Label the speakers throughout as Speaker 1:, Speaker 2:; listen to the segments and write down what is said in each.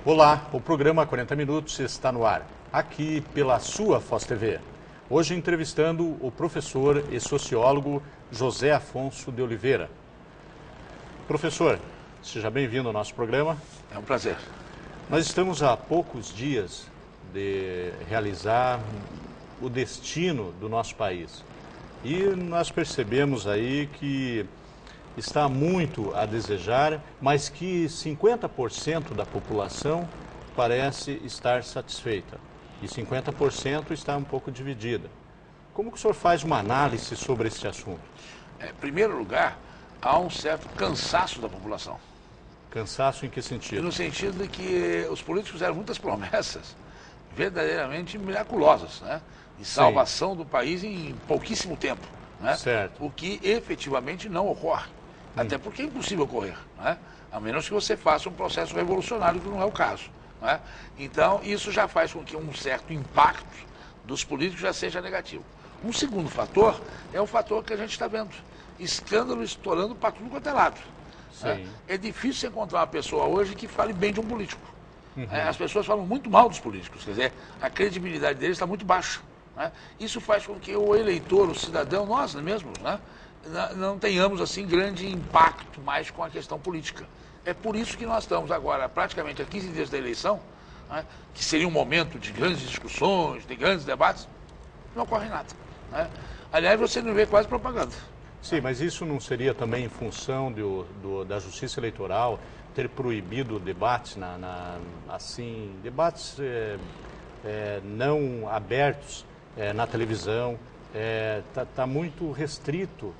Speaker 1: Olá, o programa 40 Minutos está no ar, aqui pela sua Foz TV. Hoje entrevistando o professor e sociólogo José Afonso de Oliveira. Professor, seja bem-vindo ao nosso programa.
Speaker 2: É um prazer.
Speaker 1: Nós estamos há poucos dias de realizar o destino do nosso país. E nós percebemos aí que está muito a desejar, mas que 50% da população parece estar satisfeita e 50% está um pouco dividida. Como que o senhor faz uma análise sobre esse assunto?
Speaker 2: Em primeiro lugar, há um certo cansaço da população.
Speaker 1: Cansaço em que sentido?
Speaker 2: No sentido de que os políticos fizeram muitas promessas verdadeiramente miraculosas, né? De salvação do país em pouquíssimo tempo, né?
Speaker 1: Certo.
Speaker 2: O que efetivamente não ocorre. Até porque é impossível ocorrer, né? A menos que você faça um processo revolucionário, que não é o caso, né? Então, isso já faz com que um certo impacto dos políticos já seja negativo. Um segundo fator é o fator que a gente está vendo. Escândalo estourando para tudo quanto é lado. Né? É difícil encontrar uma pessoa hoje que fale bem de um político. As pessoas falam muito mal dos políticos, quer dizer, a credibilidade deles está muito baixa. Né? Isso faz com que o eleitor, o cidadão, nós mesmos, né? Não tenhamos assim grande impacto mais com a questão política. É por isso que nós estamos agora praticamente a 15 dias da eleição, né? Que seria um momento de grandes discussões, de grandes debates, não ocorre nada. Né? Aliás, você não vê quase propaganda.
Speaker 1: Sim, mas isso não seria também em função da Justiça Eleitoral ter proibido debates, debates não abertos na televisão? Tá muito restrito.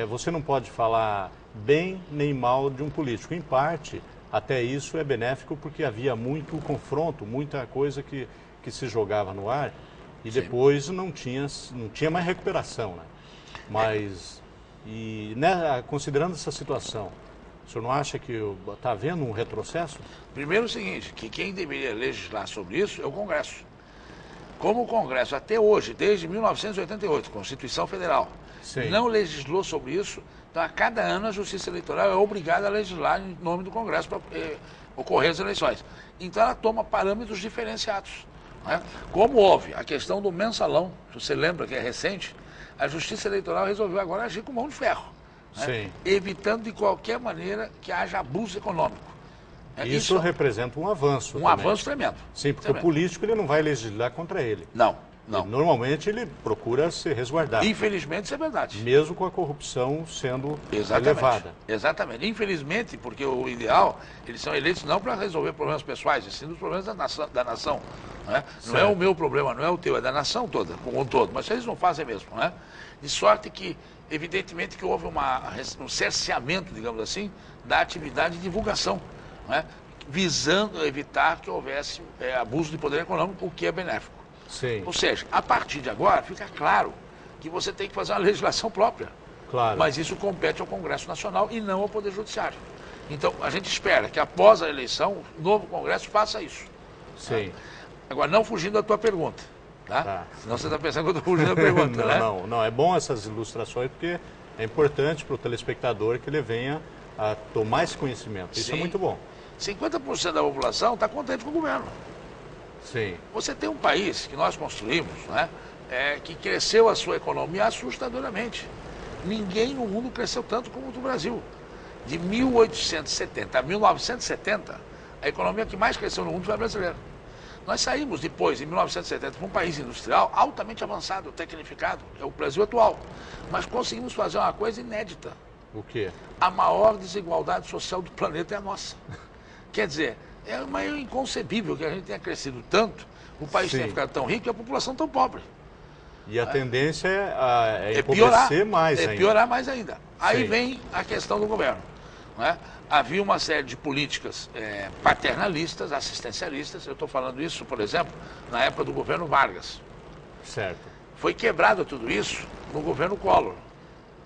Speaker 1: Você não pode falar bem nem mal de um político. Em parte, até isso é benéfico porque havia muito confronto, muita coisa que se jogava no ar e
Speaker 2: Sim.
Speaker 1: Depois não tinha mais recuperação, né? Mas, considerando essa situação, o senhor não acha que está havendo um retrocesso?
Speaker 2: Primeiro o seguinte, que quem deveria legislar sobre isso é o Congresso. Como o Congresso até hoje, desde 1988, Constituição Federal,
Speaker 1: Sim.
Speaker 2: não legislou sobre isso, então a cada ano a Justiça Eleitoral é obrigada a legislar em nome do Congresso para ocorrer as eleições. Então ela toma parâmetros diferenciados. Né? Como houve a questão do mensalão, se você lembra que é recente, a Justiça Eleitoral resolveu agora agir com mão de ferro, né? Evitando de qualquer maneira que haja abuso econômico.
Speaker 1: Isso representa um avanço.
Speaker 2: Um avanço tremendo.
Speaker 1: Sim, porque o político ele não vai legislar contra ele.
Speaker 2: Não.
Speaker 1: Normalmente ele procura se resguardar.
Speaker 2: Infelizmente isso é verdade.
Speaker 1: Mesmo com a corrupção sendo elevada.
Speaker 2: Exatamente. Infelizmente, porque o ideal, eles são eleitos não para resolver problemas pessoais, e sim dos problemas da nação. Né? Não é o meu problema, não é o teu, é da nação toda, como um todo. Mas eles não fazem mesmo. Né? De sorte que, evidentemente, que houve um cerceamento, digamos assim, da atividade de divulgação. Né? Visando evitar que houvesse abuso de poder econômico, o que é benéfico.
Speaker 1: Sim.
Speaker 2: Ou seja, a partir de agora fica claro que você tem que fazer uma legislação própria.
Speaker 1: Claro.
Speaker 2: Mas isso compete ao Congresso Nacional e não ao Poder Judiciário. Então, a gente espera que após a eleição, o novo Congresso faça isso.
Speaker 1: Sim.
Speaker 2: Tá? Agora, não fugindo da tua pergunta. Tá? Senão você está pensando que eu estou fugindo da pergunta, né?
Speaker 1: Não. É bom essas ilustrações porque é importante para o telespectador que ele venha a tomar esse conhecimento. Isso é muito bom.
Speaker 2: 50% da população está contente com o governo.
Speaker 1: Sim.
Speaker 2: Você tem um país que nós construímos, né, que cresceu a sua economia assustadoramente. Ninguém no mundo cresceu tanto como o do Brasil. De 1870 a 1970, a economia que mais cresceu no mundo foi a brasileira. Nós saímos depois, em 1970, para um país industrial altamente avançado, tecnificado, é o Brasil atual. Mas conseguimos fazer uma coisa inédita.
Speaker 1: O quê?
Speaker 2: A maior desigualdade social do planeta é a nossa. Quer dizer, é meio inconcebível que a gente tenha crescido tanto, o país tenha ficado tão rico e a população tão pobre.
Speaker 1: E a tendência é
Speaker 2: piorar
Speaker 1: mais ainda.
Speaker 2: É piorar mais ainda. Aí
Speaker 1: Sim.
Speaker 2: vem a questão do governo. Né? Havia uma série de políticas paternalistas, assistencialistas. Eu estou falando isso, por exemplo, na época do governo Vargas.
Speaker 1: Certo.
Speaker 2: Foi quebrado tudo isso no governo Collor.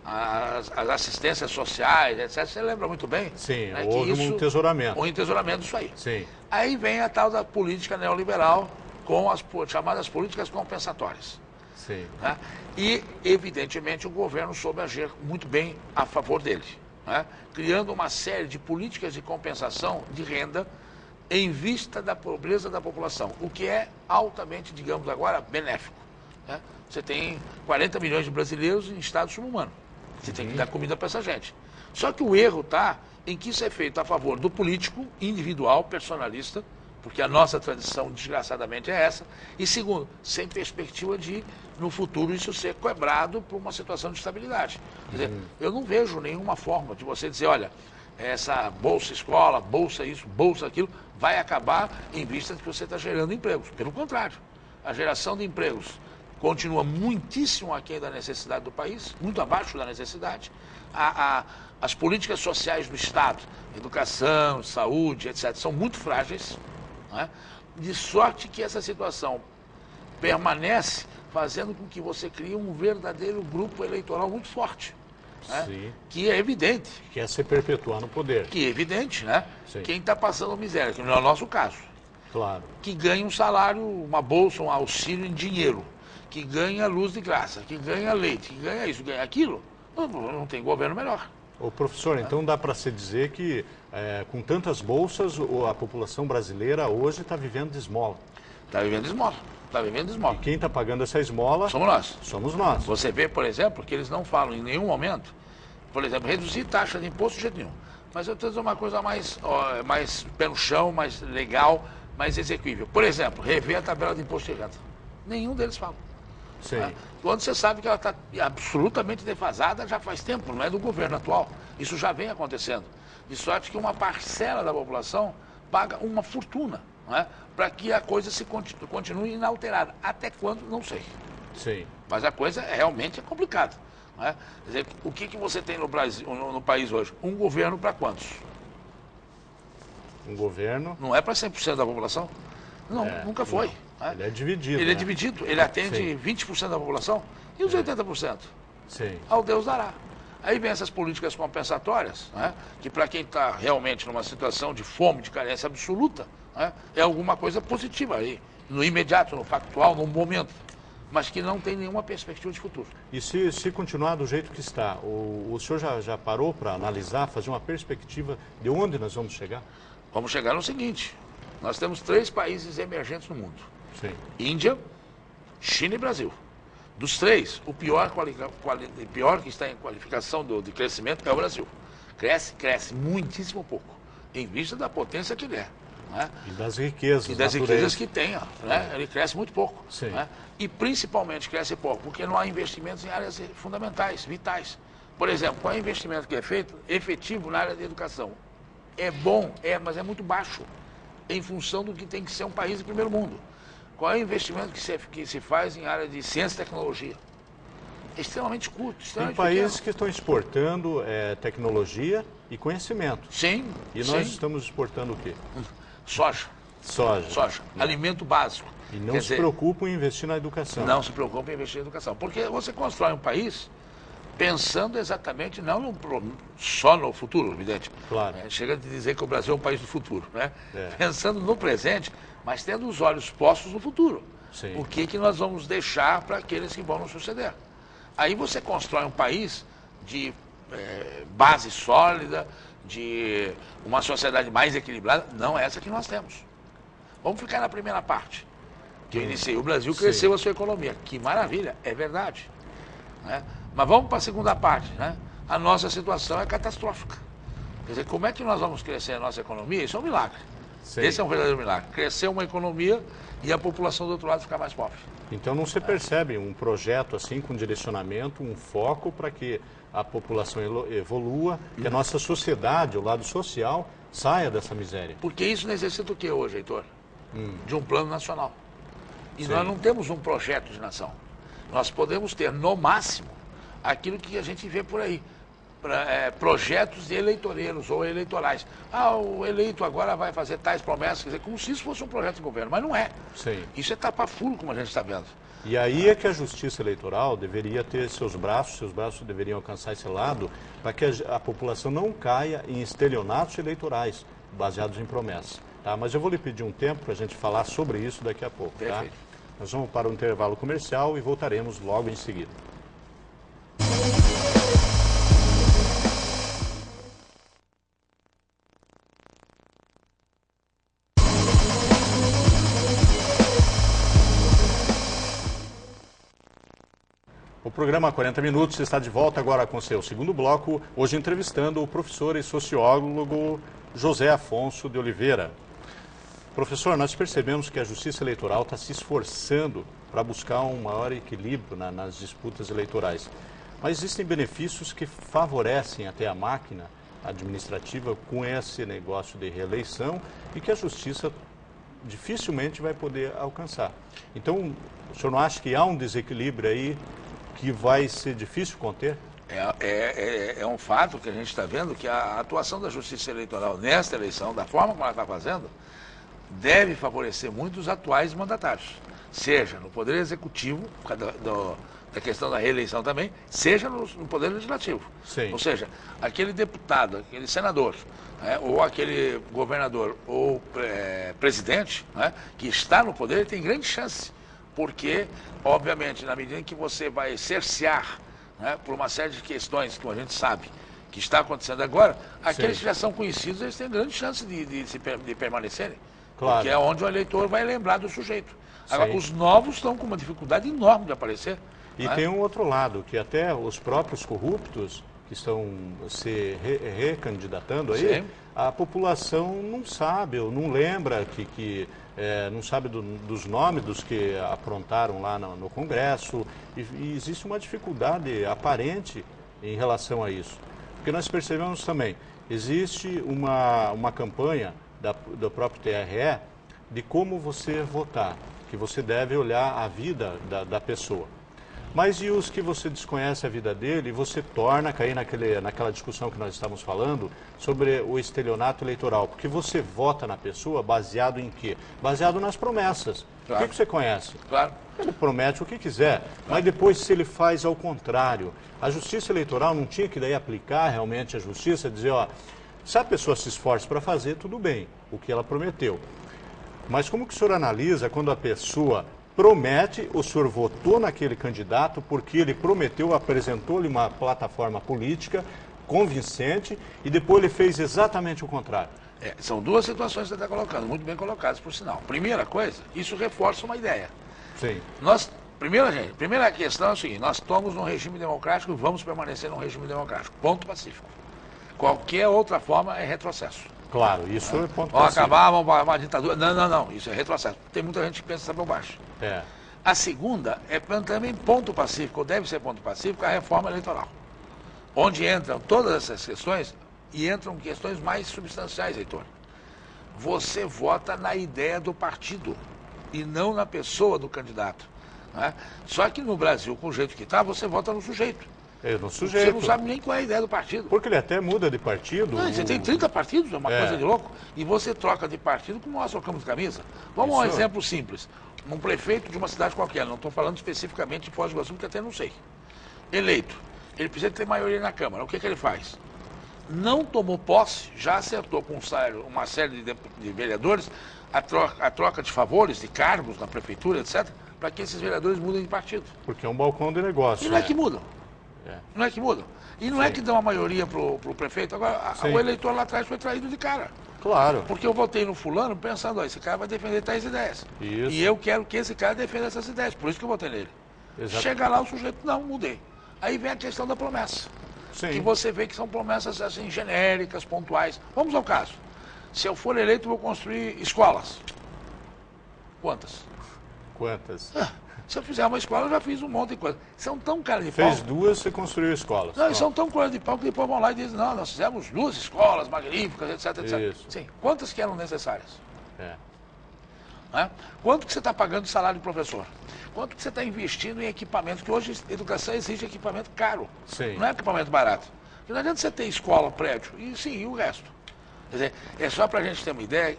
Speaker 2: As assistências sociais, etc. Você lembra muito bem?
Speaker 1: Sim,
Speaker 2: né,
Speaker 1: houve um entesouramento.
Speaker 2: Um entesouramento disso aí.
Speaker 1: Sim.
Speaker 2: Aí vem a tal da política neoliberal com as chamadas políticas compensatórias.
Speaker 1: Sim.
Speaker 2: Né? E, evidentemente, o governo soube agir muito bem a favor dele, né? Criando uma série de políticas de compensação de renda em vista da pobreza da população, o que é altamente, digamos agora, benéfico. Né? Você tem 40 milhões de brasileiros em estado subhumano. Você tem que dar comida para essa gente. Só que o erro está em que isso é feito a favor do político, individual, personalista, porque a nossa tradição, desgraçadamente, é essa. E segundo, sem perspectiva de, no futuro, isso ser quebrado por uma situação de estabilidade. Quer dizer, eu não vejo nenhuma forma de você dizer, olha, essa bolsa escola, bolsa isso, bolsa aquilo, vai acabar em vista de que você está gerando empregos. Pelo contrário, a geração de empregos continua muitíssimo aquém da necessidade do país, muito abaixo da necessidade. As políticas sociais do Estado, educação, saúde, etc., são muito frágeis, né? De sorte que essa situação permanece fazendo com que você crie um verdadeiro grupo eleitoral muito forte. Né? Que é evidente.
Speaker 1: Quer se perpetuar no poder.
Speaker 2: Que é evidente, né? Sim. Quem está passando miséria, que não é o nosso caso.
Speaker 1: Claro.
Speaker 2: Que ganha um salário, uma bolsa, um auxílio em dinheiro, que ganha luz de graça, que ganha leite, que ganha isso, ganha aquilo, não tem governo melhor.
Speaker 1: Ô, professor, então dá para se dizer que com tantas bolsas a população brasileira hoje está vivendo de esmola.
Speaker 2: Está vivendo de esmola. Está vivendo de esmola.
Speaker 1: E quem está pagando essa esmola?
Speaker 2: Somos nós.
Speaker 1: Somos nós.
Speaker 2: Você vê, por exemplo, que eles não falam em nenhum momento, por exemplo, reduzir taxa de imposto de jeito nenhum. Mas eu estou dizendo uma coisa mais pé no chão, mais legal, mais exequível. Por exemplo, rever a tabela de imposto de renda. Nenhum deles fala.
Speaker 1: Sim.
Speaker 2: Né? Quando você sabe que ela está absolutamente defasada já faz tempo, não é do governo atual. Isso já vem acontecendo. De sorte que uma parcela da população paga uma fortuna, né? Para que a coisa se continue inalterada. Até quando, não sei.
Speaker 1: Sim.
Speaker 2: Mas a coisa realmente é complicada. Né? Quer dizer, o que você tem no Brasil, no país hoje? Um governo para quantos?
Speaker 1: Um governo?
Speaker 2: Não é para 100% da população? Não, nunca foi.
Speaker 1: Né? Ele é dividido.
Speaker 2: Ele é dividido, ele atende 20% da população e os 80%.
Speaker 1: Sim.
Speaker 2: Ao Deus dará. Aí vem essas políticas compensatórias, né? Que para quem está realmente numa situação de fome, de carência absoluta, né? É alguma coisa positiva aí, no imediato, no factual, no momento, mas que não tem nenhuma perspectiva de futuro.
Speaker 1: E se continuar do jeito que está, o senhor já parou para analisar, fazer uma perspectiva de onde nós vamos chegar?
Speaker 2: Vamos chegar no seguinte, nós temos 3 países emergentes no mundo.
Speaker 1: Sim.
Speaker 2: Índia, China e Brasil. Dos 3, o pior que está em qualificação de crescimento é o Brasil. Cresce muitíssimo pouco, em vista da potência que ele é. Né?
Speaker 1: E das riquezas.
Speaker 2: E das riquezas que tem, né? Ele cresce muito pouco.
Speaker 1: Sim.
Speaker 2: Né? E principalmente cresce pouco, porque não há investimentos em áreas fundamentais, vitais. Por exemplo, qual é o investimento que é feito efetivo na área de educação? É bom, mas é muito baixo, em função do que tem que ser um país de primeiro mundo. Qual é o investimento que se faz em área de ciência e tecnologia? É extremamente curto, extremamente
Speaker 1: Tem países
Speaker 2: pequeno.
Speaker 1: que estão exportando tecnologia e conhecimento.
Speaker 2: Sim.
Speaker 1: E nós estamos exportando o quê?
Speaker 2: Soja.
Speaker 1: Soja.
Speaker 2: Alimento básico.
Speaker 1: E não se preocupam em investir na educação.
Speaker 2: Não se preocupam em investir na educação. Porque você constrói um país pensando exatamente, só no futuro, evidente.
Speaker 1: Claro.
Speaker 2: Chega de dizer que o Brasil é um país do futuro, né?
Speaker 1: É.
Speaker 2: Pensando no presente, mas tendo os olhos postos no futuro.
Speaker 1: Sim.
Speaker 2: O que nós vamos deixar para aqueles que vão nos suceder. Aí você constrói um país de base sólida, de uma sociedade mais equilibrada, não é essa que nós temos. Vamos ficar na primeira parte, que eu iniciei. O Brasil cresceu a sua economia. Que maravilha, é verdade. Né? Mas vamos para a segunda parte, né? A nossa situação é catastrófica. Quer dizer, como é que nós vamos crescer a nossa economia? Isso é um milagre.
Speaker 1: Sim.
Speaker 2: Esse é um verdadeiro milagre. Crescer uma economia e a população do outro lado ficar mais pobre.
Speaker 1: Então não se percebe um projeto assim com direcionamento, um foco para que a população evolua, que a nossa sociedade, o lado social, saia dessa miséria.
Speaker 2: Porque isso necessita o que hoje, Heitor? De um plano nacional. E
Speaker 1: Sim.
Speaker 2: nós não temos um projeto de nação. Nós podemos ter, no máximo, aquilo que a gente vê por aí. Projetos de eleitoreiros ou eleitorais. O eleito agora vai fazer tais promessas, quer dizer, como se isso fosse um projeto de governo, mas não é.
Speaker 1: Sim.
Speaker 2: Isso é tapa-furo, como a gente está vendo.
Speaker 1: E aí é que a justiça eleitoral deveria ter seus braços deveriam alcançar esse lado, para que a população não caia em estelionatos eleitorais baseados em promessas. Tá? Mas eu vou lhe pedir um tempo para a gente falar sobre isso daqui a pouco. Tá? Nós vamos para um intervalo comercial e voltaremos logo em seguida. programa 40 Minutos está de volta agora com seu segundo bloco, hoje entrevistando o professor e sociólogo José Afonso de Oliveira. Professor, nós percebemos que a Justiça Eleitoral está se esforçando para buscar um maior equilíbrio nas disputas eleitorais. Mas existem benefícios que favorecem até a máquina administrativa com esse negócio de reeleição e que a Justiça dificilmente vai poder alcançar. Então, o senhor não acha que há um desequilíbrio aí que vai ser difícil conter?
Speaker 2: É um fato que a gente está vendo que a atuação da Justiça Eleitoral nesta eleição, da forma como ela está fazendo, deve favorecer muito os atuais mandatários, seja no Poder Executivo, por causa da questão da reeleição também, seja no Poder Legislativo.
Speaker 1: Sim.
Speaker 2: Ou seja, aquele deputado, aquele senador, ou aquele governador ou presidente que está no poder, ele tem grande chance, porque, obviamente, na medida em que você vai cercear por uma série de questões que a gente sabe que está acontecendo agora, aqueles que já são conhecidos, eles têm grande chance de permanecerem.
Speaker 1: Claro.
Speaker 2: Porque é onde o eleitor vai lembrar do sujeito. Agora, os novos estão com uma dificuldade enorme de aparecer.
Speaker 1: E tem um outro lado, que até os próprios corruptos que estão se recandidatando aí, sim, a população não sabe ou não lembra, não sabe dos nomes dos que aprontaram lá no Congresso, e existe uma dificuldade aparente em relação a isso. Porque nós percebemos também, existe uma campanha do próprio TRE de como você votar, que você deve olhar a vida da pessoa. Mas e os que você desconhece a vida dele e você torna a cair naquela discussão que nós estamos falando sobre o estelionato eleitoral? Porque você vota na pessoa baseado em quê? Baseado nas promessas. Claro. O que você conhece?
Speaker 2: Claro.
Speaker 1: Ele promete o que quiser, mas depois se ele faz ao contrário. A Justiça Eleitoral não tinha que daí aplicar realmente a justiça, dizer, ó, se a pessoa se esforça para fazer, tudo bem, o que ela prometeu. Mas como que o senhor analisa quando a pessoa promete, o senhor votou naquele candidato porque ele prometeu, apresentou-lhe uma plataforma política convincente e depois ele fez exatamente o contrário?
Speaker 2: São duas situações que você está colocando, muito bem colocadas, por sinal. Primeira coisa, isso reforça uma ideia.
Speaker 1: Sim.
Speaker 2: Primeira questão é o seguinte, nós estamos num regime democrático e vamos permanecer num regime democrático. Ponto pacífico. Qualquer outra forma é retrocesso.
Speaker 1: Claro, isso é ponto pacífico.
Speaker 2: Vamos acabar, vamos para uma ditadura. Não, isso é retrocesso. Tem muita gente que pensa essa bobagem. A segunda é também ponto pacífico, ou deve ser ponto pacífico, a reforma eleitoral. Onde entram todas essas questões e entram questões mais substanciais, Heitor. Você vota na ideia do partido e não na pessoa do candidato. Só que no Brasil, com o jeito que está, você vota no sujeito.
Speaker 1: No sujeito.
Speaker 2: Você não sabe nem qual é a ideia do partido.
Speaker 1: Porque ele até muda de partido.
Speaker 2: Não, você tem 30 partidos, é uma coisa de louco. E você troca de partido como nós trocamos de camisa. Vamos a um exemplo simples. Um prefeito de uma cidade qualquer, não estou falando especificamente de Foz do Iguaçu, porque até não sei. Eleito. Ele precisa ter maioria na Câmara. O que ele faz? Não tomou posse, já acertou com uma série de vereadores a troca de favores, de cargos na prefeitura, etc., para que esses vereadores mudem de partido.
Speaker 1: Porque é um balcão de negócio.
Speaker 2: E não é que mudam. Não é que mudam. E não é que dão a maioria para o prefeito. Agora, o eleitor lá atrás foi traído de cara.
Speaker 1: Claro.
Speaker 2: Porque eu votei no fulano pensando, ó, esse cara vai defender tais ideias.
Speaker 1: Isso.
Speaker 2: E eu quero que esse cara defenda essas ideias. Por isso que eu votei nele.
Speaker 1: Exato.
Speaker 2: Chega lá, o sujeito, não, mudei. Aí vem a questão da promessa.
Speaker 1: Sim.
Speaker 2: Que você vê que são promessas assim, genéricas, pontuais. Vamos ao caso. Se eu for eleito, eu vou construir escolas. Quantas? Se eu fizer uma escola, eu já fiz um monte de coisa. São tão cara de pau.
Speaker 1: Fez duas, você construiu escolas.
Speaker 2: Não, são tão cara de pau que depois vão lá e dizem, não, nós fizemos 2 escolas magníficas, etc, etc.
Speaker 1: Isso.
Speaker 2: Sim. Quantas que eram necessárias? Quanto que você está pagando de salário do professor? Quanto que você está investindo em equipamento? Que hoje a educação exige equipamento caro.
Speaker 1: Sim.
Speaker 2: Não é equipamento barato. Porque não adianta você ter escola, prédio, e o resto. Quer dizer, é só para a gente ter uma ideia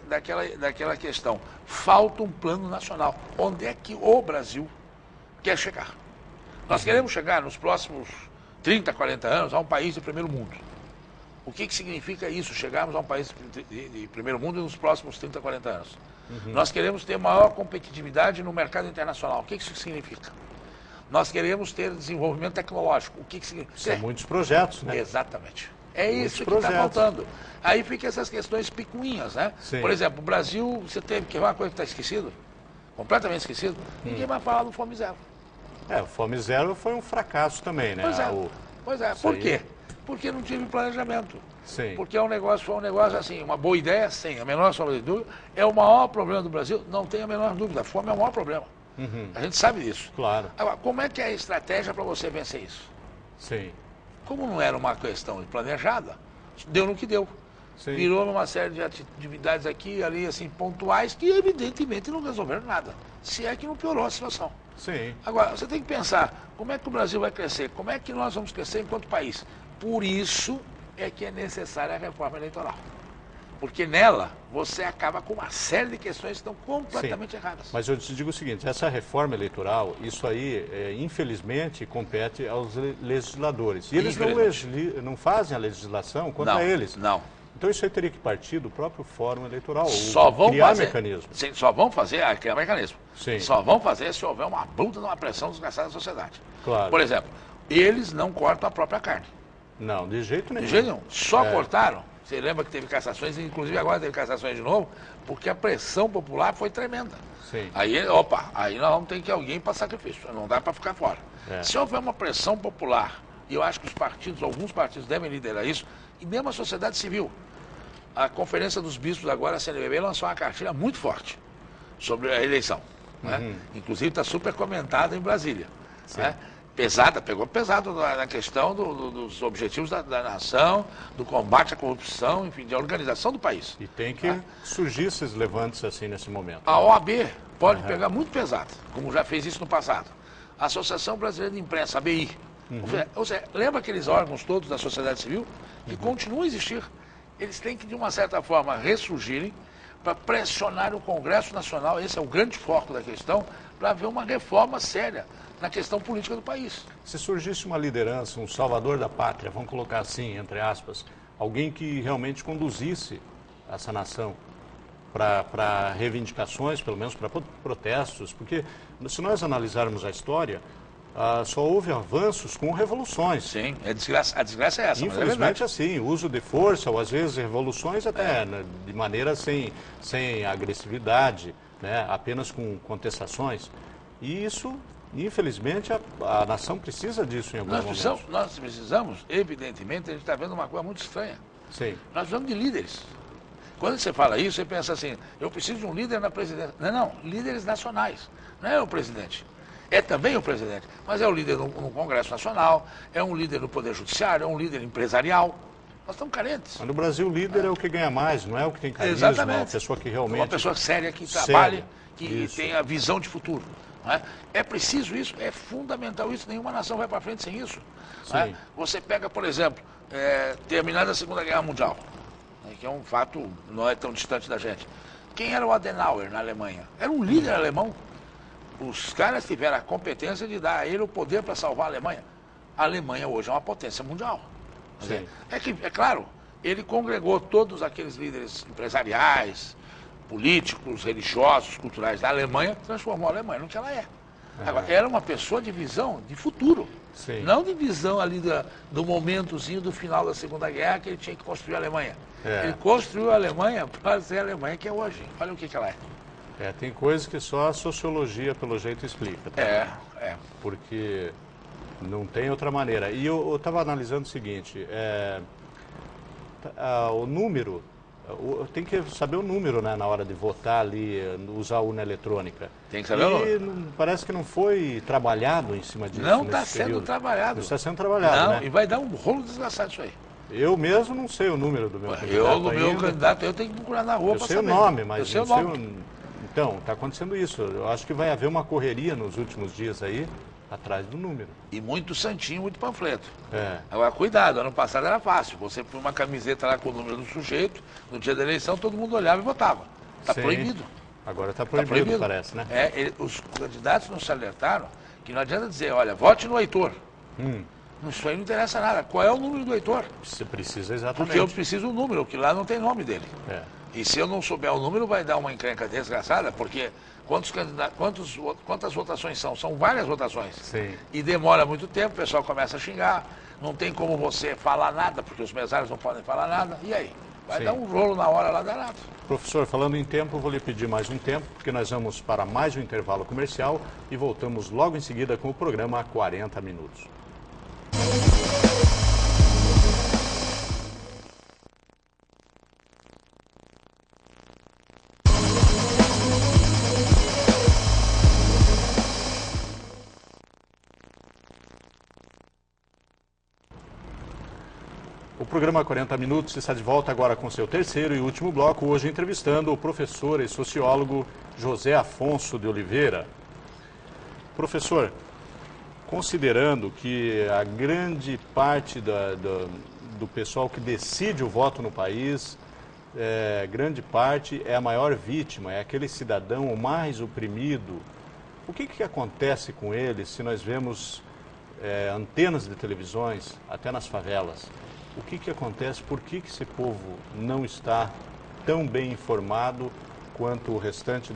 Speaker 2: daquela questão. Falta um plano nacional. Onde é que o Brasil quer chegar? Nós queremos chegar nos próximos 30, 40 anos a um país de primeiro mundo. O que significa isso, chegarmos a um país de primeiro mundo nos próximos 30, 40 anos? Nós queremos ter maior competitividade no mercado internacional. O que isso significa? Nós queremos ter desenvolvimento tecnológico. O que significa?
Speaker 1: São muitos projetos, né?
Speaker 2: Exatamente. É isso que está faltando. Aí fica essas questões picuinhas, né?
Speaker 1: Sim.
Speaker 2: Por exemplo, o Brasil, você teve que uma coisa que está esquecido, completamente esquecido, ninguém vai falar do Fome Zero.
Speaker 1: O Fome Zero foi um fracasso também, né?
Speaker 2: Pois é. Por quê? Porque não tive planejamento.
Speaker 1: Sim.
Speaker 2: Porque foi um negócio assim, uma boa ideia, sem a menor sombra de dúvida. É o maior problema do Brasil, não tem a menor dúvida. A fome é o maior problema. A gente sabe disso.
Speaker 1: Claro.
Speaker 2: Agora, como é que é a estratégia para você vencer isso?
Speaker 1: Sim.
Speaker 2: Como não era uma questão planejada, deu no que deu.
Speaker 1: Sim.
Speaker 2: Virou numa série de atividades aqui e ali, assim, pontuais, que evidentemente não resolveram nada. Se é que não piorou a situação.
Speaker 1: Sim.
Speaker 2: Agora, você tem que pensar, como é que o Brasil vai crescer? Como é que nós vamos crescer enquanto país? Por isso é que é necessária a reforma eleitoral. Porque nela, você acaba com uma série de questões que estão completamente erradas.
Speaker 1: Mas eu te digo o seguinte, essa reforma eleitoral, isso aí, infelizmente, compete aos legisladores. E eles não fazem a legislação contra eles.
Speaker 2: Não.
Speaker 1: Então isso aí teria que partir do próprio Fórum Eleitoral,
Speaker 2: criar
Speaker 1: mecanismo.
Speaker 2: Sim, só vão fazer, criar mecanismo.
Speaker 1: Sim.
Speaker 2: Só vão fazer se houver uma bruta de uma pressão desgraçada da sociedade.
Speaker 1: Claro.
Speaker 2: Por exemplo, eles não cortam a própria carne.
Speaker 1: Não, de jeito nenhum.
Speaker 2: De jeito nenhum. Só cortaram. Você lembra que teve cassações, inclusive agora teve cassações de novo, porque a pressão popular foi tremenda.
Speaker 1: Sim.
Speaker 2: Aí nós vamos ter que alguém para sacrifício, não dá para ficar fora. Se houver uma pressão popular, e eu acho que alguns partidos devem liderar isso, e mesmo a sociedade civil. A Conferência dos Bispos agora, a CNBB, lançou uma cartilha muito forte sobre a eleição. Né? Inclusive está super comentada em Brasília. Né? Pesada, pegou pesado na questão dos objetivos da nação, do combate à corrupção, enfim, de organização do país.
Speaker 1: E tem que surgir esses levantes assim nesse momento.
Speaker 2: A OAB pode pegar muito pesado, como já fez isso no passado. A Associação Brasileira de Imprensa, ABI. Ou seja, lembra aqueles órgãos todos da sociedade civil que continuam a existir? Eles têm que, de uma certa forma, ressurgirem para pressionar o Congresso Nacional, esse é o grande foco da questão, para haver uma reforma séria na questão política do país.
Speaker 1: Se surgisse uma liderança, um salvador da pátria, vamos colocar assim, entre aspas, alguém que realmente conduzisse essa nação para reivindicações, pelo menos para protestos, porque se nós analisarmos a história, só houve avanços com revoluções.
Speaker 2: Sim, a desgraça é essa.
Speaker 1: Infelizmente, assim, uso de força, ou às vezes revoluções até de maneira sem agressividade, né, apenas com contestações. E isso, infelizmente, a nação precisa disso em alguns momentos.
Speaker 2: Nós precisamos, evidentemente, a gente está vendo uma coisa muito estranha.
Speaker 1: Sim.
Speaker 2: Nós precisamos de líderes. Quando você fala isso, você pensa assim, eu preciso de um líder na presidência. Não, líderes nacionais. Não é o presidente. É também o presidente, mas é o líder no Congresso Nacional, é um líder no Poder Judiciário, é um líder empresarial. Nós estamos carentes.
Speaker 1: Mas no Brasil, o líder é o que ganha mais, não é o que tem carisma.
Speaker 2: Exatamente.
Speaker 1: É uma pessoa que realmente...
Speaker 2: Uma pessoa séria, que trabalhe, que
Speaker 1: isso.
Speaker 2: tenha visão de futuro. Não é? É preciso isso, é fundamental isso, nenhuma nação vai para frente sem isso. Não é? Você pega, por exemplo, terminada a Segunda Guerra Mundial, né, que é um fato, não é tão distante da gente. Quem era o Adenauer na Alemanha? Era um líder alemão. Os caras tiveram a competência de dar a ele o poder para salvar a Alemanha. A Alemanha hoje é uma potência mundial. É claro, ele congregou todos aqueles líderes empresariais, políticos, religiosos, culturais da Alemanha, transformou a Alemanha no que ela é. Agora, era uma pessoa de visão de futuro.
Speaker 1: Sim.
Speaker 2: Não de visão ali do momentozinho do final da Segunda Guerra que ele tinha que construir a Alemanha. Ele construiu a Alemanha para ser a Alemanha que é hoje. Olha o que ela é.
Speaker 1: Tem coisas que só a sociologia, pelo jeito, explica. Tá? Porque não tem outra maneira. E eu estava analisando o seguinte, o número, tem que saber o número, né, na hora de votar ali, usar a urna eletrônica.
Speaker 2: Tem que saber o número.
Speaker 1: Parece que não foi trabalhado em cima disso.
Speaker 2: Não está sendo trabalhado.
Speaker 1: Não está sendo trabalhado, né?
Speaker 2: E vai dar um rolo desgraçado isso aí.
Speaker 1: Eu mesmo não sei o número do meu candidato.
Speaker 2: No meu candidato, eu tenho que procurar na rua para saber.
Speaker 1: Eu sei o nome, mas
Speaker 2: eu sei o nome.
Speaker 1: Então, está acontecendo isso. Eu acho que vai haver uma correria nos últimos dias aí, atrás do número.
Speaker 2: E muito santinho, muito panfleto. Agora, cuidado, ano passado era fácil. Você põe uma camiseta lá com o número do sujeito, no dia da eleição todo mundo olhava e votava. Está proibido.
Speaker 1: Agora está proibido, parece, né?
Speaker 2: Os candidatos não se alertaram que não adianta dizer, olha, vote no Heitor. Isso aí não interessa nada. Qual é o número do Heitor?
Speaker 1: Você precisa exatamente.
Speaker 2: Porque eu preciso do número, que lá não tem nome dele. E se eu não souber o número, vai dar uma encrenca desgraçada, porque quantas votações são? São várias votações.
Speaker 1: Sim.
Speaker 2: E demora muito tempo, o pessoal começa a xingar, não tem como você falar nada, porque os mesários não podem falar nada. E aí? Vai dar um rolo na hora lá danado.
Speaker 1: Professor, falando em tempo, eu vou lhe pedir mais um tempo, porque nós vamos para mais um intervalo comercial e voltamos logo em seguida com o programa 40 Minutos. O programa 40 Minutos está de volta agora com seu terceiro e último bloco, hoje entrevistando o professor e sociólogo José Afonso de Oliveira. Professor, considerando que a grande parte do pessoal que decide o voto no país, grande parte é a maior vítima, é aquele cidadão o mais oprimido, o que acontece com ele se nós vemos antenas de televisões, até nas favelas? O que acontece? Por que esse povo não está tão bem informado quanto o restante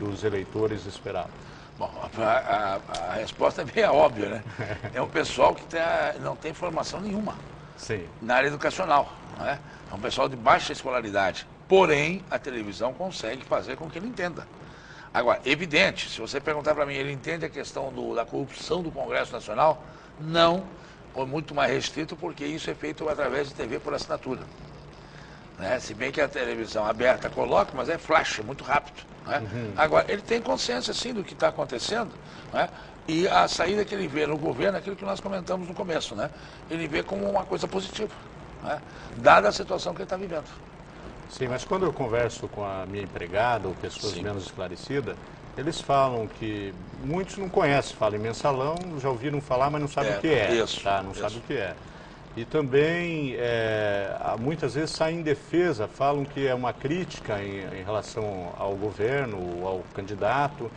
Speaker 1: dos eleitores esperavam?
Speaker 2: Bom, a resposta é bem óbvia, né? É um pessoal que não tem formação nenhuma.
Speaker 1: Sim.
Speaker 2: Na área educacional, não é? É um pessoal de baixa escolaridade. Porém, a televisão consegue fazer com que ele entenda. Agora, evidente, se você perguntar para mim, ele entende a questão da corrupção do Congresso Nacional? Não, ou muito mais restrito, porque isso é feito através de TV por assinatura. Né? Se bem que a televisão aberta coloca, mas é flash, é muito rápido. Né? Agora, ele tem consciência, sim, do que está acontecendo, né? E a saída que ele vê no governo é aquilo que nós comentamos no começo, né? Ele vê como uma coisa positiva, né? Dada a situação que ele está vivendo.
Speaker 1: Sim, mas quando eu converso com a minha empregada ou pessoas
Speaker 2: Sim.
Speaker 1: menos esclarecidas, eles falam que muitos não conhecem, falam em mensalão, já ouviram falar, mas não sabem o que é.
Speaker 2: Isso,
Speaker 1: tá? Não sabem o que é. E também, muitas vezes saem em defesa, falam que é uma crítica em relação ao governo, ao candidato,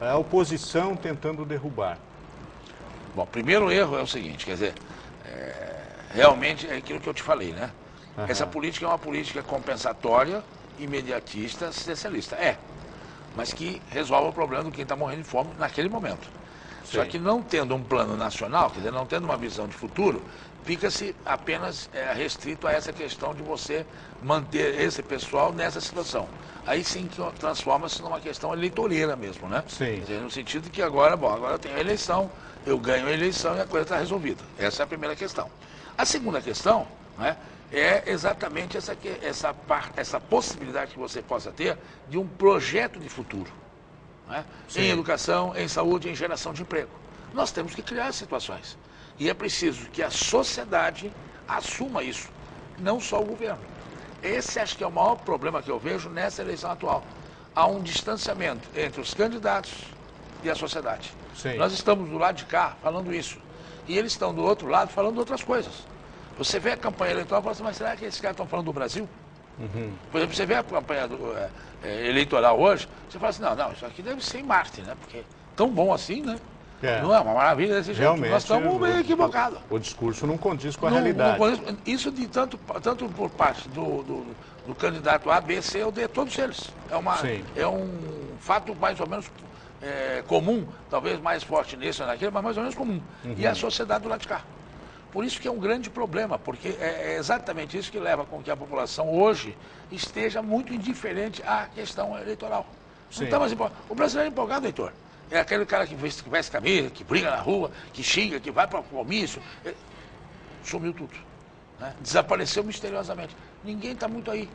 Speaker 1: a oposição tentando derrubar.
Speaker 2: Bom, o primeiro erro é o seguinte, quer dizer, realmente é aquilo que eu te falei, né?
Speaker 1: Uhum.
Speaker 2: Essa política é uma política compensatória, imediatista, assistencialista. Mas que resolve o problema de quem está morrendo de fome naquele momento.
Speaker 1: Sim.
Speaker 2: Só que não tendo um plano nacional, quer dizer, não tendo uma visão de futuro, fica-se apenas restrito a essa questão de você manter esse pessoal nessa situação. Aí sim que transforma-se numa questão eleitoreira mesmo, né?
Speaker 1: Sim.
Speaker 2: Quer dizer, no sentido de que agora eu tenho a eleição, eu ganho a eleição e a coisa está resolvida. Essa é a primeira questão. A segunda questão, né, é exatamente essa possibilidade que você possa ter de um projeto de futuro, né? Em educação, em saúde, em geração de emprego. Nós temos que criar situações. E é preciso que a sociedade assuma isso, não só o governo. Esse acho que é o maior problema que eu vejo nessa eleição atual. Há um distanciamento entre os candidatos e a sociedade.
Speaker 1: Sim.
Speaker 2: Nós estamos do lado de cá falando isso. E eles estão do outro lado falando outras coisas. Você vê a campanha eleitoral e fala assim, mas será que esses caras estão falando do Brasil? Por exemplo, você vê a campanha eleitoral hoje, você fala assim, não, isso aqui deve ser em Marte, né? Porque tão bom assim, né? Não é uma maravilha desse jeito.
Speaker 1: Realmente,
Speaker 2: nós estamos meio equivocados.
Speaker 1: O discurso não condiz com a realidade.
Speaker 2: Isso de tanto por parte do candidato A, B, C ou D, todos eles. É um fato mais ou menos comum, talvez mais forte nisso ou naquilo, mas mais ou menos comum. E a sociedade do lado de cá. Por isso que é um grande problema, porque é exatamente isso que leva com que a população hoje esteja muito indiferente à questão eleitoral. Não está mais empolgado. O brasileiro é empolgado, Heitor. É aquele cara que veste camisa, que briga na rua, que xinga, que vai para o comício. Sumiu tudo. Né? Desapareceu misteriosamente. Ninguém está muito aí.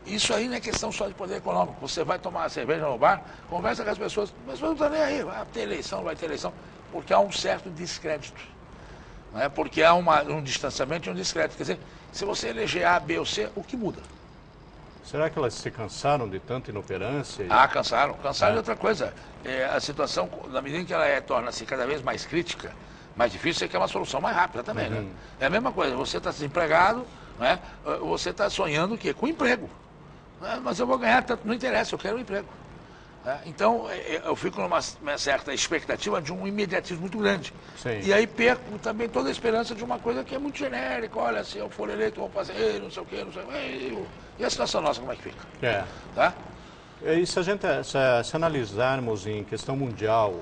Speaker 2: Isso aí não é questão só de poder econômico. Você vai tomar uma cerveja no bar, conversa com as pessoas não estão nem aí. Vai ter eleição, não vai ter eleição. Porque há um certo descrédito. Né? Porque há um distanciamento e um descrédito. Quer dizer, se você eleger A, B ou C, o que muda?
Speaker 1: Será que elas se cansaram de tanta inoperância?
Speaker 2: Cansaram. Cansaram de outra coisa. A situação, na medida em que ela torna-se cada vez mais crítica, mais difícil, é que é uma solução mais rápida também. Né? É a mesma coisa, você está desempregado, né? Você está sonhando o quê? Com emprego. Mas eu vou ganhar tanto, não interessa, eu quero um emprego. Então, eu fico numa certa expectativa de um imediatismo muito grande.
Speaker 1: Sim.
Speaker 2: E aí perco também toda a esperança de uma coisa que é muito genérica. Olha, se eu for eleito, eu vou fazer, não sei o quê, não sei o quê. E a situação nossa, como é que fica? Tá?
Speaker 1: E se analisarmos em questão mundial,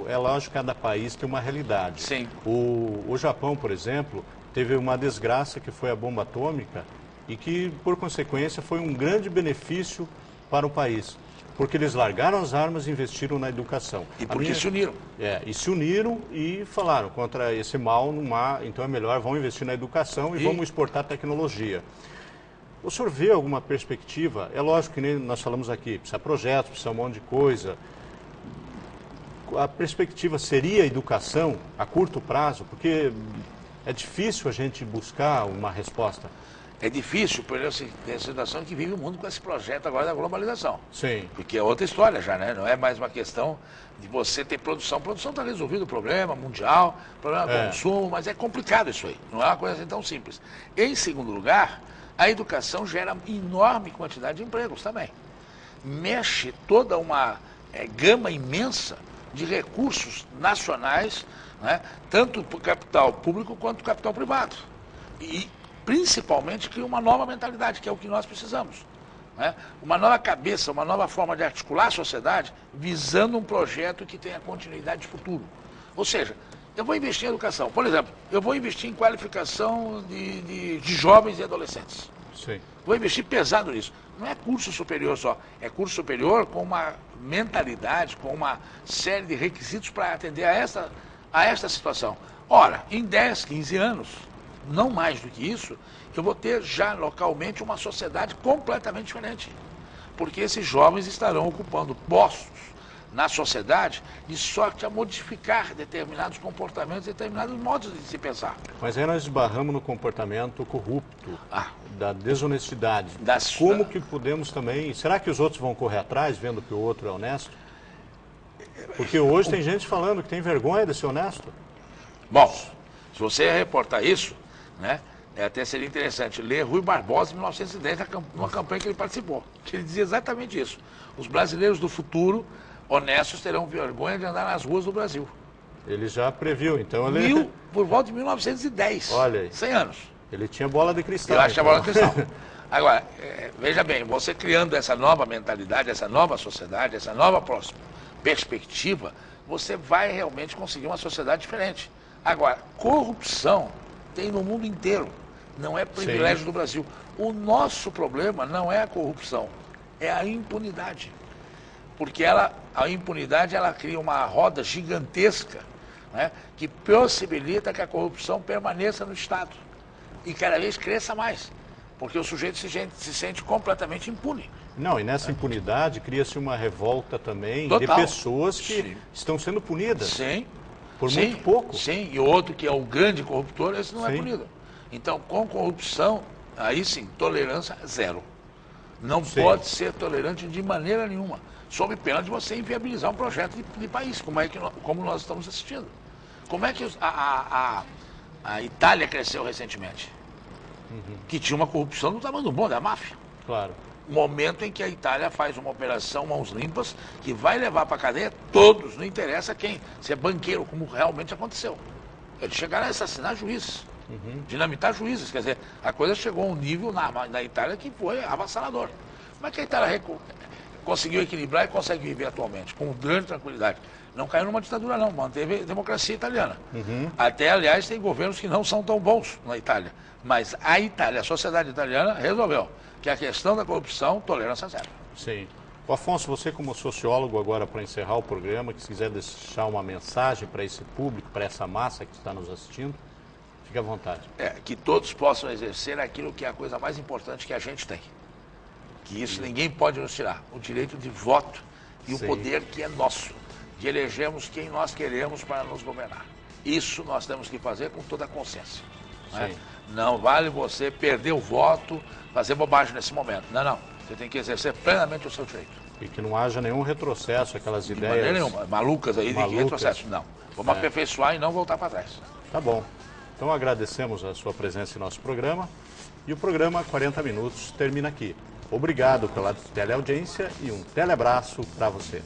Speaker 1: é lógico que cada país tem uma realidade.
Speaker 2: Sim.
Speaker 1: O Japão, por exemplo, teve uma desgraça que foi a bomba atômica e que, por consequência, foi um grande benefício para o país. Porque eles largaram as armas e investiram na educação.
Speaker 2: E porque se uniram.
Speaker 1: E se uniram e falaram contra esse mal, então é melhor, vamos investir na educação e vamos exportar tecnologia. O senhor vê alguma perspectiva? É lógico que nem nós falamos aqui, precisa projetos, precisa um monte de coisa. A perspectiva seria a educação a curto prazo? Porque é difícil a gente buscar uma resposta.
Speaker 2: É difícil, por essa situação que vive o mundo com esse projeto agora da globalização.
Speaker 1: Sim.
Speaker 2: Porque é outra história já, né? Não é mais uma questão de você ter produção. Produção está resolvido o problema mundial, problema do consumo, mas é complicado isso aí. Não é uma coisa assim tão simples. Em segundo lugar, a educação gera enorme quantidade de empregos também. Mexe toda uma gama imensa de recursos nacionais, né? Tanto para o capital público quanto para o capital privado. E principalmente cria uma nova mentalidade, que é o que nós precisamos. Né? Uma nova cabeça, uma nova forma de articular a sociedade, visando um projeto que tenha continuidade de futuro. Ou seja, eu vou investir em educação. Por exemplo, eu vou investir em qualificação de jovens e adolescentes.
Speaker 1: Sim.
Speaker 2: Vou investir pesado nisso. Não é curso superior só, é curso superior com uma mentalidade, com uma série de requisitos para atender a esta situação. Ora, em 10, 15 anos, não mais do que isso, eu vou ter já localmente uma sociedade completamente diferente. Porque esses jovens estarão ocupando postos na sociedade de sorte a modificar determinados comportamentos, determinados modos de se pensar.
Speaker 1: Mas aí nós esbarramos no comportamento corrupto, da desonestidade. Como que podemos também... Será que os outros vão correr atrás, vendo que o outro é honesto? Porque hoje tem gente falando que tem vergonha de ser honesto.
Speaker 2: Bom, se você reportar isso, né, até seria interessante ler Rui Barbosa, em 1910, numa campanha que ele participou, que ele dizia exatamente isso. Os brasileiros do futuro, honestos, terão vergonha de andar nas ruas do Brasil.
Speaker 1: Ele já previu, então ele...
Speaker 2: Por volta de 1910.
Speaker 1: Olha aí.
Speaker 2: 100 anos.
Speaker 1: Ele tinha bola de cristal.
Speaker 2: Eu acho que tinha bola de cristal. Agora, veja bem, você criando essa nova mentalidade, essa nova sociedade, essa nova perspectiva, você vai realmente conseguir uma sociedade diferente. Agora, corrupção tem no mundo inteiro, não é privilégio do Brasil. O nosso problema não é a corrupção, é a impunidade. Porque a impunidade ela cria uma roda gigantesca, né, que possibilita que a corrupção permaneça no Estado e cada vez cresça mais, porque o sujeito se sente completamente impune.
Speaker 1: Não, e nessa impunidade cria-se uma revolta também
Speaker 2: Total.
Speaker 1: de pessoas que estão sendo punidas.
Speaker 2: Sim.
Speaker 1: Por muito pouco.
Speaker 2: Sim, e o outro que é o grande corruptor, esse não é punido. Então, com corrupção, aí sim, tolerância zero. Não pode ser tolerante de maneira nenhuma, sob pena de você inviabilizar um projeto de país, como nós estamos assistindo. Como é que a Itália cresceu recentemente? Que tinha uma corrupção do tamanho do mundo, da máfia.
Speaker 1: Claro.
Speaker 2: Momento em que a Itália faz uma operação mãos limpas que vai levar para a cadeia todos, não interessa quem, se é banqueiro, como realmente aconteceu. Eles chegaram a assassinar juízes, dinamitar juízes, quer dizer, a coisa chegou a um nível na Itália que foi avassalador. Como é que a Itália conseguiu equilibrar e consegue viver atualmente, com grande tranquilidade? Não caiu numa ditadura não, manteve a democracia italiana. Até, aliás, tem governos que não são tão bons na Itália, mas a Itália, a sociedade italiana, resolveu que a questão da corrupção, tolerância zero.
Speaker 1: Sim. O Afonso, você como sociólogo agora para encerrar o programa, que se quiser deixar uma mensagem para esse público, para essa massa que está nos assistindo, fique à vontade.
Speaker 2: Que todos possam exercer aquilo que é a coisa mais importante que a gente tem. Que isso ninguém pode nos tirar. O direito de voto e o poder que é nosso, de elegermos quem nós queremos para nos governar. Isso nós temos que fazer com toda a consciência. Né? Não vale você perder o voto, fazer bobagem nesse momento. Não, não. Você tem que exercer plenamente o seu direito.
Speaker 1: E que não haja nenhum retrocesso, aquelas ideias...
Speaker 2: De maneira nenhuma. Malucas aí de retrocesso. Não. Vamos aperfeiçoar e não voltar para trás.
Speaker 1: Tá bom. Então agradecemos a sua presença em nosso programa. E o programa 40 Minutos termina aqui. Obrigado pela teleaudiência e um teleabraço para você.